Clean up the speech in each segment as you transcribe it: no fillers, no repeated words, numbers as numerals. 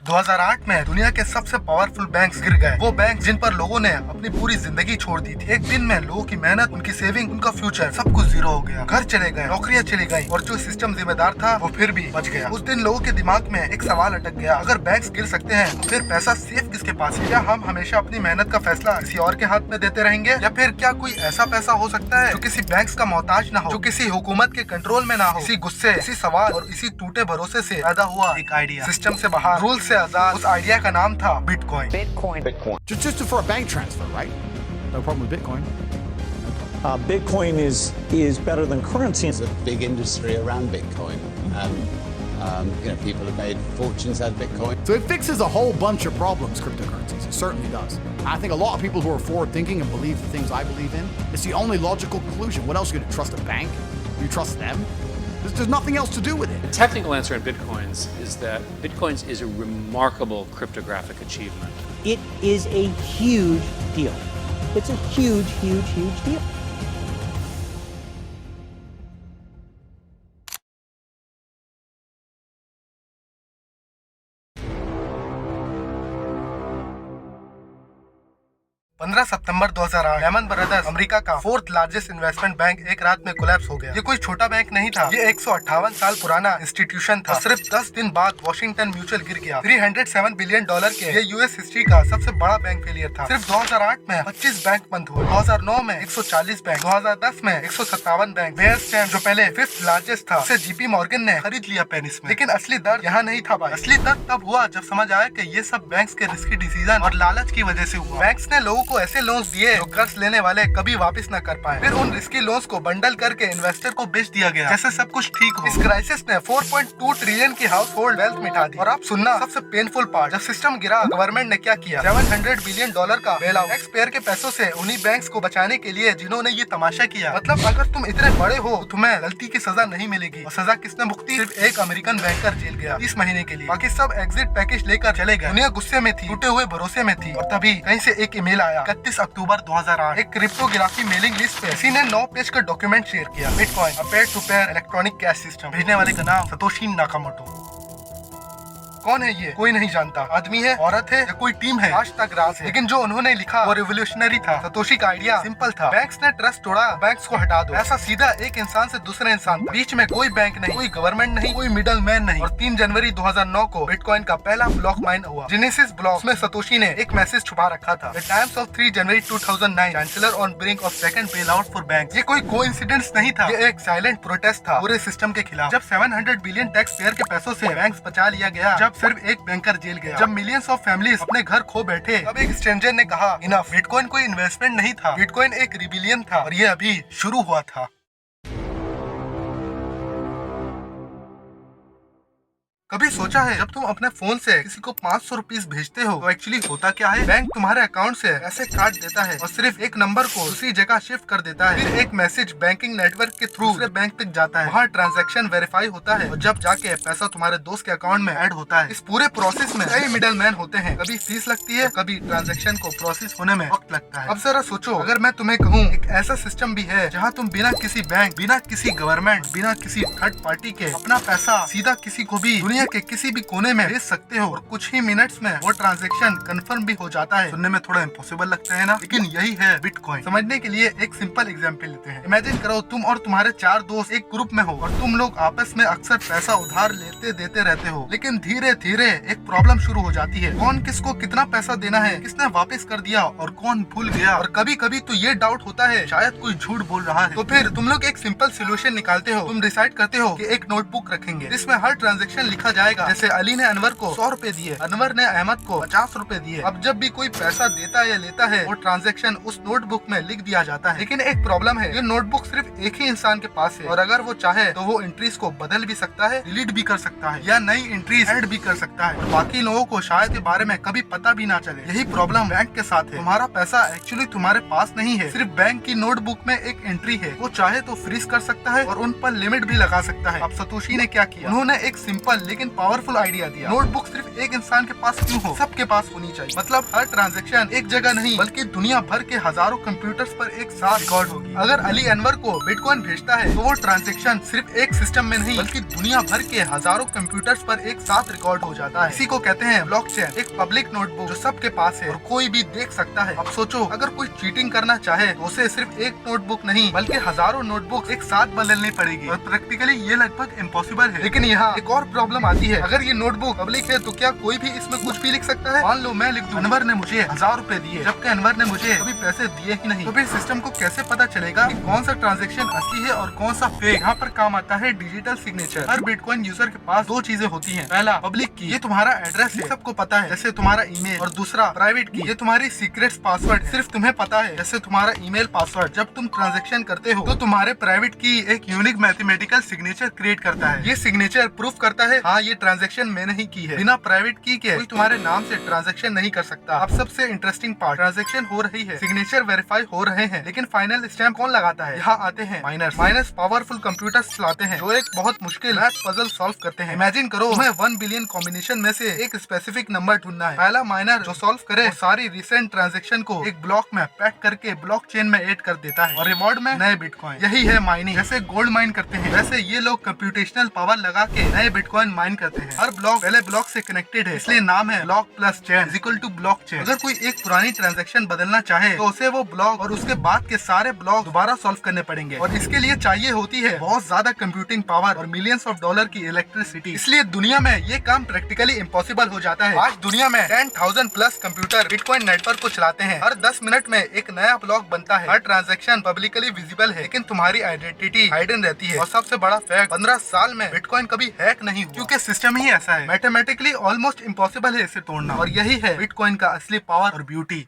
2008 में दुनिया के सबसे पावरफुल बैंक्स गिर गए। वो बैंक जिन पर लोगों ने अपनी पूरी जिंदगी छोड़ दी थी। एक दिन में लोगों की मेहनत, उनकी सेविंग, उनका फ्यूचर सब कुछ जीरो हो गया। घर चले गए, नौकरियां चली गई और जो सिस्टम जिम्मेदार था वो फिर भी बच गया। उस दिन लोगों के दिमाग में एक सवाल अटक गया, अगर बैंक्स गिर सकते हैं तो फिर पैसा सेफ किसके पास है? क्या हम हमेशा अपनी मेहनत का फैसला किसी और के हाथ में देते रहेंगे, या फिर क्या कोई ऐसा पैसा हो सकता है जो किसी बैंक्स का मोहताज ना हो, जो किसी हुकूमत के कंट्रोल में ना हो, इसी गुस्से, इसी सवाल और इसी टूटे भरोसे से पैदा हुआ एक आइडिया, सिस्टम से बाहर, रूल से आजाद। उस आइडिया का नाम था bitcoin. Bitcoin. Just for a bank transfer, right? No problem with Bitcoin. Bitcoin is better than currency. There's a big industry around Bitcoin. People have made fortunes out of Bitcoin. So it fixes a whole bunch of problems, cryptocurrencies. It certainly does. I think a lot of people who are forward-thinking and believe the things I believe in, it's the only logical conclusion. What else are you going to trust a bank? You trust them? There's nothing else to do with it. The technical answer in Bitcoins is that Bitcoins is a remarkable cryptographic achievement. It is a huge deal. It's a huge, huge, huge deal. September 2008 Lehman Brothers, America का 4th largest investment bank, एक रात में collapse हो गया। ये कोई छोटा bank नहीं था, ये 158 साल पुराना इंस्टीट्यूशन था। सिर्फ 10 दिन बाद वॉशिंगटन म्यूचुअल गिर गया। $307 बिलियन के ये यूएस हिस्ट्री का सबसे बड़ा बैंक फेलियर था। सिर्फ 2008 में 25 बैंक बंद हुए, 2009 में 140 बैंक, 2010 में 157 बैंक। बेयर स्टैंड जो पहले 5th लार्जेस्ट था, उसे जीपी मॉर्गन ने खरीद लिया पेनिस में। लेकिन असली दर्द यहाँ नहीं था भाई। असली दर्द तब हुआ जब समझ आया कि ये सब बैंक्स के रिस्की डिसीजन और लालच की वजह से हुआ। बैंक्स ने लोगों को ऐसे लोन्स दिए जो कर्ज लेने वाले कभी वापस न कर पाए। फिर उन रिस्की लोन्स को बंडल करके इन्वेस्टर को बेच दिया गया जैसे सब कुछ ठीक हो। इस क्राइसिस ने 4.2 ट्रिलियन की हाउस होल्ड वेल्थ मिटा दी। और आप सुनना सबसे पेनफुल पार्ट, जब सिस्टम गिरा गवर्नमेंट ने क्या किया? $700 बिलियन का बेल आउट, टैक्स पेयर के पैसों से उन्हीं बैंक्स को बचाने के लिए जिन्होंने ये तमाशा किया। मतलब अगर तुम इतने बड़े हो तो तुम्हें गलती की सजा नहीं मिलेगी। और सजा किसने भुगती? सिर्फ एक अमेरिकन बैंकर जेल गया 30 महीने के लिए। बाकी सब एग्जिट पैकेज लेकर चले गए। दुनिया गुस्से में थी, टूटे हुए भरोसे में थी। और तभी कहीं से एक ईमेल आया 31 अक्टूबर 2008। एक क्रिप्टोग्राफी मेलिंग लिस्ट पे किसी ने 9 पेज का डॉक्यूमेंट शेयर किया। Bitcoin, a peer to peer electronic cash system. भेजने वाले का नाम सतोशी नाकामोटो। कौन है ये? कोई नहीं जानता। आदमी है, औरत है या कोई टीम है, आज तक राज है। लेकिन जो उन्होंने लिखा वो रिवोल्यूशनरी था। सतोशी का आइडिया सिंपल था, बैंक्स ने ट्रस्ट तोड़ा, बैंक्स को हटा दो। ऐसा सीधा एक इंसान से दूसरे इंसान तक। बीच में कोई बैंक नहीं, कोई गवर्नमेंट नहीं, कोई मिडल मैन नहीं। और 3 जनवरी 2009 को बिटकॉइन का पहला ब्लॉक माइन हुआ, जेनेसिस ब्लॉक में सतोशी ने एक मैसेज छुपा रखा था। The Times of 3 January 2009, chancellor on brink of second bail out for bank. ये कोई कोइंसिडेंस नहीं था, ये एक साइलेंट प्रोटेस्ट था पूरे सिस्टम के खिलाफ। जब 700 बिलियन टैक्स पेयर के पैसों से बैंक्स बचा लिया गया, जब सिर्फ एक बैंकर जेल गया, जब मिलियंस ऑफ फैमिलीज अपने घर खो बैठे, तब एक स्ट्रेंजर ने कहा इनफ। बिटकॉइन कोई इन्वेस्टमेंट नहीं था, बिटकॉइन एक रिबिलियन था और ये अभी शुरू हुआ था। कभी सोचा है जब तुम अपने फोन से किसी को 500 रुपीज भेजते हो तो एक्चुअली होता क्या है? बैंक तुम्हारे अकाउंट से पैसे काट देता है और सिर्फ एक नंबर को दूसरी जगह शिफ्ट कर देता है। फिर एक मैसेज बैंकिंग नेटवर्क के थ्रू दूसरे बैंक तक जाता है, वहाँ ट्रांजैक्शन वेरीफाई होता है और जब जाके पैसा तुम्हारे दोस्त के अकाउंट में ऐड होता है। इस पूरे प्रोसेस में कई मिडल मैन होते हैं, कभी फीस लगती है, कभी ट्रांजेक्शन को प्रोसेस होने में वक्त लगता है। अब जरा सोचो, अगर मैं तुम्हें कहूँ एक ऐसा सिस्टम भी है जहाँ तुम बिना किसी बैंक, बिना किसी गवर्नमेंट, बिना किसी थर्ड पार्टी के अपना पैसा सीधा किसी को भी दुनिया के किसी भी कोने में भेज सकते हो और कुछ ही मिनट्स में वो ट्रांजैक्शन कंफर्म भी हो जाता है। सुनने में थोड़ा इम्पॉसिबल लगता है ना, लेकिन यही है बिटकॉइन। समझने के लिए एक सिंपल एग्जांपल लेते हैं। इमेजिन करो तुम और तुम्हारे 4 दोस्त एक ग्रुप में हो और तुम लोग आपस में अक्सर पैसा उधार लेते देते रहते हो, लेकिन धीरे धीरे एक प्रॉब्लम शुरू हो जाती है। कौन किसको कितना पैसा देना है, किसने वापस कर दिया और कौन भूल गया। और कभी कभी तो ये डाउट होता है शायद कोई झूठ बोल रहा है। तो फिर तुम लोग एक सिंपल सोल्यूशन निकालते हो। तुम डिसाइड करते हो कि एक नोटबुक रखेंगे जिसमें हर ट्रांजेक्शन लिखा जाएगा। जैसे अली ने अनवर को 100 रुपए दिए, अनवर ने अहमद को 50 रुपए दिए। अब जब भी कोई पैसा देता है या लेता है, वो ट्रांजैक्शन उस नोटबुक में लिख दिया जाता है। लेकिन एक प्रॉब्लम है, ये नोटबुक सिर्फ एक ही इंसान के पास है और अगर वो चाहे तो वो एंट्रीज को बदल भी सकता है, डिलीट भी कर सकता है या नई एंट्रीज ऐड भी कर सकता है। और बाकी लोगों को शायद के बारे में कभी पता भी ना चले। यही प्रॉब्लम बैंक के साथ है। तुम्हारा पैसा एक्चुअली तुम्हारे पास नहीं है, सिर्फ बैंक की नोटबुक में एक एंट्री है। वो चाहे तो फ्रीज कर सकता है और उन पर लिमिट भी लगा सकता है। अब सतोशी ने क्या किया? उन्होंने एक सिंपल लेकिन पावरफुल आइडिया दिया। नोटबुक सिर्फ एक इंसान के पास क्यों हो, सबके पास होनी चाहिए। मतलब हर ट्रांजैक्शन एक जगह नहीं बल्कि दुनिया भर के हजारों कंप्यूटर्स पर एक साथ रिकॉर्ड होगी। अगर अली अनवर को बिटकॉइन भेजता है तो वो ट्रांजैक्शन सिर्फ एक सिस्टम में नहीं बल्कि दुनिया भर के हजारों कंप्यूटर्स पर एक साथ रिकॉर्ड हो जाता है। इसी को कहते हैं ब्लॉकचेन, एक पब्लिक नोटबुक जो सबके पास है और कोई भी देख सकता है। अब सोचो अगर कोई चीटिंग करना चाहे तो उसे सिर्फ एक नोटबुक नहीं बल्कि हजारों नोटबुक एक साथ बदलनी पड़ेगी और प्रैक्टिकली ये लगभग इम्पॉसिबल है। लेकिन यहाँ एक और प्रॉब्लम आती है, अगर ये नोटबुक पब्लिक है तो क्या कोई भी इसमें कुछ भी लिख सकता है? मान लो मैं लिख दूं अनवर ने मुझे 1000 रुपए दिए जबकि अनवर ने मुझे कभी पैसे दिए ही नहीं, तो फिर सिस्टम को कैसे पता चलेगा कि कौन सा ट्रांजैक्शन असली है और कौन सा फेक? यहाँ पर काम आता है डिजिटल सिग्नेचर। हर बिटकॉइन यूजर के पास दो चीजें होती हैं। पहला पब्लिक की, ये तुम्हारा एड्रेस है, सबको पता है जैसे तुम्हारा ईमेल, और दूसरा प्राइवेट की, ये तुम्हारी सीक्रेट्स पासवर्ड सिर्फ तुम्हें पता है जैसे तुम्हारा ईमेल पासवर्ड। जब तुम ट्रांजैक्शन करते हो तो तुम्हारे प्राइवेट की एक यूनिक मैथमेटिकल सिग्नेचर क्रिएट करता है। ये सिग्नेचर प्रूफ करता है हाँ ये ट्रांजैक्शन मैंने ही की है। बिना प्राइवेट की के कोई तुम्हारे नाम से ट्रांजैक्शन नहीं कर सकता। अब सबसे इंटरेस्टिंग पार्ट, ट्रांजैक्शन हो रही है, सिग्नेचर वेरीफाई हो रहे हैं, लेकिन फाइनल स्टैम्प कौन लगाता है? यहाँ आते हैं माइनर्स। माइनर्स पावरफुल कंप्यूटर्स चलाते हैं जो एक बहुत मुश्किल मैथ पजल सॉल्व करते हैं। इमेजिन करो तुम्हें 1 बिलियन कॉम्बिनेशन में से एक स्पेसिफिक नंबर ढूंढना है। पहला माइनर जो सॉल्व करे वो सारी रिसेंट ट्रांजैक्शन को एक ब्लॉक में पैक करके ब्लॉकचेन में ऐड कर देता है और रिवॉर्ड में नए बिटकॉइन। यही है माइनिंग। जैसे गोल्ड माइन करते हैं वैसे ये लोग कंप्यूटेशनल पावर लगा के नए बिटकॉइन माइन करते हैं। हर ब्लॉक पहले ब्लॉक से कनेक्टेड है, इसलिए नाम है block plus chain is equal to block chain. अगर कोई एक पुरानी ट्रांजैक्शन बदलना चाहे तो उसे वो ब्लॉक और उसके बाद के सारे ब्लॉक दोबारा सॉल्व करने पड़ेंगे और इसके लिए चाहिए होती है बहुत ज्यादा कंप्यूटिंग पावर और मिलियंस ऑफ डॉलर की इलेक्ट्रिसिटी। इसलिए दुनिया में ये काम प्रैक्टिकली इम्पॉसिबल हो जाता है। आज दुनिया में 10,000 प्लस कंप्यूटर बिटकॉइन नेटवर्क को चलाते हैं। हर 10 मिनट में एक नया ब्लॉक बनता है। हर ट्रांजैक्शन पब्लिकली विजिबल है लेकिन तुम्हारी आइडेंटिटी हाइडन रहती है। और सबसे बड़ा फैक्ट, 15 साल में बिटकॉइन कभी हैक नहीं हुआ क्योंकि सिस्टम ही ऐसा है। मैथमेटिकली ऑलमोस्ट इम्पॉसिबल है इसे तोड़ना और यही है बिटकॉइन का असली पावर और ब्यूटी।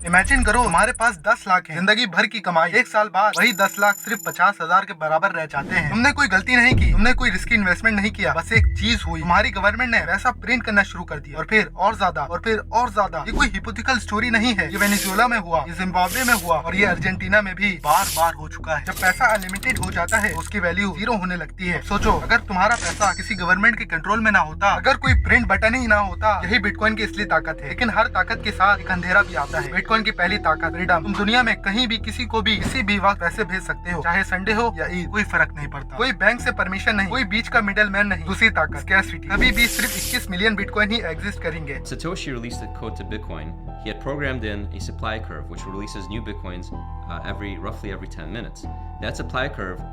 इमेजिन करो तुम्हारे पास 10 लाख है, जिंदगी भर की कमाई, एक साल बाद वही 10 लाख सिर्फ 50,000 के बराबर रह जाते हैं। तुमने कोई गलती नहीं की, तुमने कोई रिस्की इन्वेस्टमेंट नहीं किया, बस एक चीज हुई, तुम्हारी गवर्नमेंट ने पैसा प्रिंट करना शुरू कर दिया और फिर और ज्यादा और फिर और ज्यादा। ये कोई हिपोथेटिकल स्टोरी नहीं है, ये वेनेजुएला में हुआ, ये जिम्बाब्वे में हुआ और ये अर्जेंटीना में भी बार बार हो चुका है। जब पैसा अनलिमिटेड हो जाता है उसकी वैल्यू 0 होने लगती है। सोचो अगर तुम्हारा पैसा किसी गवर्नमेंट के कंट्रोल में ना होता, अगर कोई प्रिंट बटन ही ना होता। यही बिटकॉइन की असली ताकत है। लेकिन हर ताकत के साथ एक अंधेरा भी आता है। बिटकॉइन की पहली ताकत फ्रीडम। तुम दुनिया में कहीं भी किसी को भी किसी भी वक्त पैसे भेज सकते हो, चाहे संडे हो या ईद, कोई फर्क नहीं पड़ता। कोई बैंक से परमिशन नहीं, कोई बीच का मिडल मैन नहीं। दूसरी ताकत स्कैरसिटी। कभी भी सिर्फ 21 मिलियन बिटकॉइन ही एग्जिस्ट करेंगे। Satoshi released the code to Bitcoin. He had programmed in a supply curve which releases new Bitcoins roughly every 10 minutes. That supply curve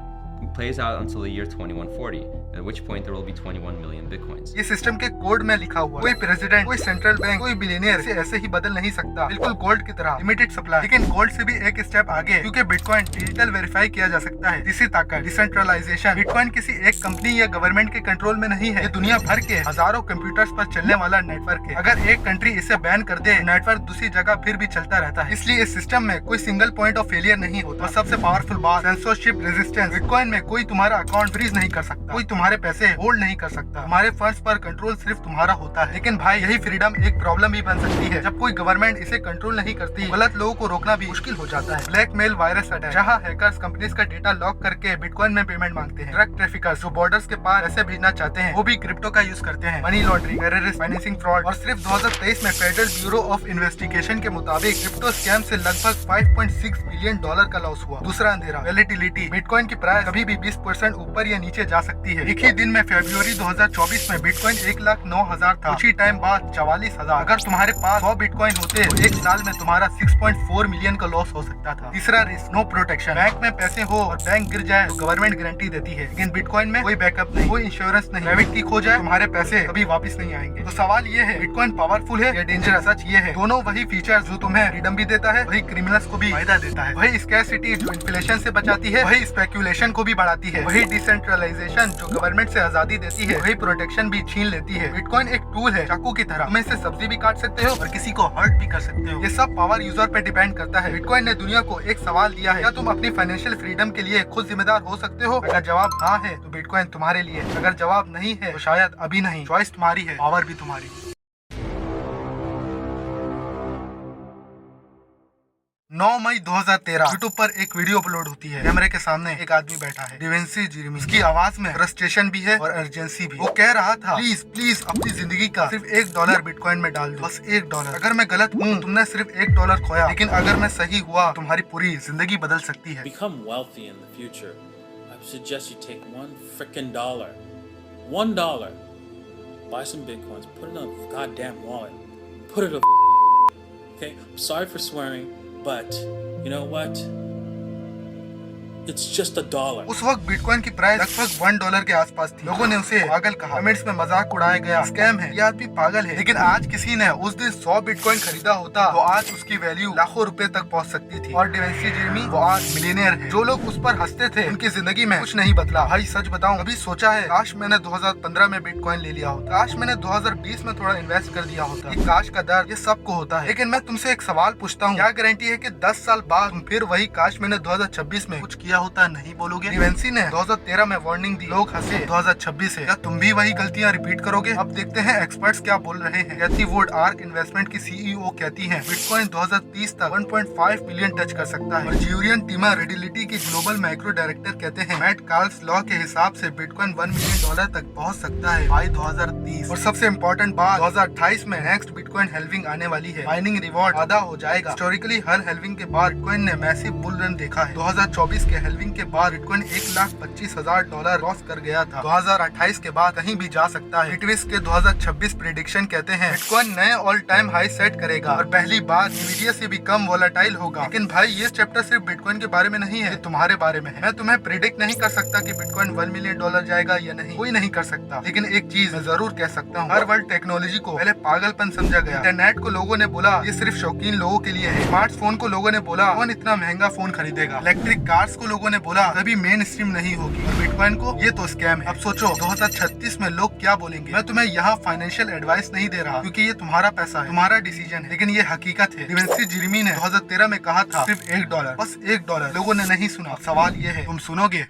plays out until the year 2140, at which point there will be 21 million Bitcoins. ये system के code में लिखा हुआ। कोई president, कोई central bank, कोई billionaire इसे ऐसे ही बदल नहीं सकता। बिल्कुल गोल्ड की तरह लिमिटेड सप्लाई, लेकिन गोल्ड से भी एक स्टेप आगे क्योंकि बिटकॉइन डिजिटल वेरीफाई किया जा सकता है। तीसरी ताकत डिसेंट्रलाइजेशन। बिटकॉइन किसी एक कंपनी या गवर्नमेंट के कंट्रोल में नहीं है, ये दुनिया भर के हजारों कंप्यूटर्स पर चलने वाला नेटवर्क है। अगर एक कंट्री इसे बैन कर दे, नेटवर्क दूसरी जगह फिर भी चलता रहता है। इसलिए इस सिस्टम में कोई सिंगल पॉइंट ऑफ फेलियर नहीं होता। और सबसे पावरफुल बात, सेंसरशिप रेजिस्टेंस। बिटकॉइन में कोई तुम्हारा अकाउंट फ्रीज नहीं कर सकता, कोई तुम्हारे पैसे होल्ड नहीं कर सकता। तुम्हारे फंड्स पर कंट्रोल सिर्फ तुम्हारा होता है। लेकिन भाई यही फ्रीडम एक प्रॉब्लम भी बन सकती है। जब कोई गवर्नमेंट इसे कंट्रोल नहीं करती, गलत लोगों को रोकना भी मुश्किल हो जाता है। ब्लैकमेल, वायरस अटैक, जहां हैकर्स कंपनीज का डेटा लॉक करके बिटकॉइन में पेमेंट मांगते हैं। ड्रग ट्रैफिकर्स जो बॉर्डर्स के पार पैसे भेजना चाहते हैं वो भी क्रिप्टो का यूज करते हैं। Money laundering, terrorist financing, fraud. और सिर्फ 2023 में फेडरल ब्यूरो ऑफ इन्वेस्टिगेशन के मुताबिक क्रिप्टो स्कैम से लगभग $5.6 बिलियन का लॉस हुआ। दूसरा अंधेरा, वोलेटिलिटी। बिटकॉइन की प्राइस कभी भी 20% ऊपर या नीचे जा सकती है। एक ही दिन में फरवरी 2024 में बिटकॉइन 1,09,000 था, कुछ ही टाइम बाद 44,000। अगर तुम्हारे पास 100 बिटकॉइन होते तो एक साल में तुम्हारा 6.4 मिलियन का लॉस हो सकता था। तीसरा रिस्क, नो प्रोटेक्शन। बैंक में पैसे हो और बैंक गिर जाए तो गवर्नमेंट गारंटी देती है, लेकिन बिटकॉइन में कोई बैकअप नहीं, कोई इंश्योरेंस नहीं। प्राइवेट की खो जाए तुम्हारे पैसे कभी वापस नहीं आएंगे। तो सवाल ये है, बिटकॉइन पावरफुल है या डेंजरस? सच ये है, दोनों वही फीचर जो तुम्हें फ्रीडम भी देता है, वही क्रिमिनल्स को भी फायदा देता है। वही स्कैरसिटी जो इन्फ्लेशन से बचाती है, वही स्पेकुलेशन को भी बढ़ाती है। वही डिसेंट्रलाइजेशन जो गवर्नमेंट से आजादी देती है, वही प्रोटेक्शन भी छीन लेती है। बिटकॉइन एक टूल है, चाकू की तरह। तुम इससे सब्जी भी काट सकते हो और किसी को हर्ट भी कर सकते हो। ये सब पावर यूजर पे डिपेंड करता है। बिटकॉइन ने दुनिया को एक सवाल दिया है, क्या तुम अपनी फाइनेंशियल फ्रीडम के लिए खुद जिम्मेदार हो सकते हो? अगर जवाब हाँ है तो बिटकॉइन तुम्हारे लिए, अगर जवाब नहीं है तो शायद अभी नहीं। चॉइस तुम्हारी है, पावर भी तुम्हारी। 9 मई 2013 यूट्यूब पर एक वीडियो अपलोड होती है। कैमरे के सामने एक आदमी बैठा है, डिवेंसी जिरमी। उसकी आवाज में फ्रस्ट्रेशन भी है और अर्जेंसी भी। वो कह रहा था, प्लीज प्लीज अपनी जिंदगी का सिर्फ $1 बिटकॉइन में डाल दो, बस $1। अगर मैं गलत हूँ, तुमने सिर्फ $1 खोया, लेकिन अगर मैं सही हुआ, तुम्हारी पूरी जिंदगी बदल सकती है। Become wealthy in the future, I suggest you take $1 frickin' $1, buy some bitcoins, put it in a goddamn wallet, put it in okay, I'm sorry for swearing, but you know what? It's just $1. उस वक्त bitcoin की price लगभग $1 के आसपास थी। लोगों ने उसे पागल कहा, कमेंट्स में मजाक उड़ाया गया, स्कैम है, ये आदमी पागल है। लेकिन आज किसी ने उस दिन 100 बिटकॉइन खरीदा होता तो आज उसकी वैल्यू लाखों रुपए तक पहुंच सकती थी। और डिवेंसी जिरमी वो आज मिलियनेयर है। जो लोग उस पर हंसते थे, उनकी जिंदगी में कुछ नहीं बदला। भाई सच बताऊं, कभी सोचा है काश मैंने 2015 में बिटकॉइन ले लिया होता, काश मैंने 2020 में थोड़ा इन्वेस्ट कर दिया होता। ये काश का दर्द ये सबको होता है। लेकिन मैं तुमसे एक सवाल पूछता हूँ, क्या गारंटी है कि 10 साल बाद तुम फिर वही काश मैंने 2026 में कुछ किया होता नहीं बोलोगे? डिवेंसी ने 2013 में वार्निंग दी, लोग हंसे। 2026 है, क्या तुम भी वही गलतियां रिपीट करोगे? अब देखते हैं एक्सपर्ट्स क्या बोल रहे हैं। कैथी वुड, आर्क इन्वेस्टमेंट की सीईओ कहती हैं, बिटकॉइन 2030 तक 1.5 मिलियन टच कर सकता है। और ज्यूरियन टीमा रेडिलिटी की ग्लोबल माइक्रो डायरेक्टर कहते हैं, मैट कार्ल्स लॉ के हिसाब से बिटकॉइन $1 मिलियन तक पहुंच सकता है बाय 2030। और सबसे इम्पोर्टेंट बात, 2028 में नेक्स्ट बिटकॉइन हेल्विंग आने वाली है। माइनिंग रिवॉर्ड आधा हो जाएगा। हिस्टोरिकली हर हेल्विंग के बाद बिटकॉइन ने मैसिव बुल रन देखा है। 2024 के हेल्विंग के बाद बिटकॉइन $1,25,000 क्रॉस कर गया था। 2028 के बाद कहीं भी जा सकता है। बिटविस के 2026 प्रेडिक्शन कहते हैं, बिटकॉइन नए ऑल टाइम हाई सेट करेगा और पहली बार न्वीडिया से भी कम वोलेटाइल होगा। लेकिन भाई ये चैप्टर सिर्फ बिटकॉइन के बारे में नहीं है, तुम्हारे बारे में है। मैं तुम्हें प्रेडिक्ट नहीं कर सकता कि बिटकॉइन $1 मिलियन जाएगा या नहीं, कोई नहीं कर सकता। लेकिन एक चीज मैं जरूर कह सकता हूँ, हर वर्ल्ड टेक्नोलॉजी को पहले पागलपन समझा गया। इंटरनेट को लोगों ने बोला ये सिर्फ शौकीन लोगों के लिए है। स्मार्टफोन को लोगों ने बोला कौन इतना महंगा फोन खरीदेगा। इलेक्ट्रिक कार्स को लोगों ने बोला कभी मेन स्ट्रीम नहीं होगी। और बिटकॉइन को ये तो स्कैम है। अब सोचो 2036 में लोग क्या बोलेंगे। मैं तुम्हें यहाँ फाइनेंशियल एडवाइस नहीं दे रहा, क्योंकि ये तुम्हारा पैसा है, तुम्हारा डिसीजन है, लेकिन ये हकीकत है। डिवेंसी जिरमी ने 2013 में कहा था सिर्फ $1, बस $1। लोगों ने नहीं सुना। सवाल ये है, तुम सुनोगे?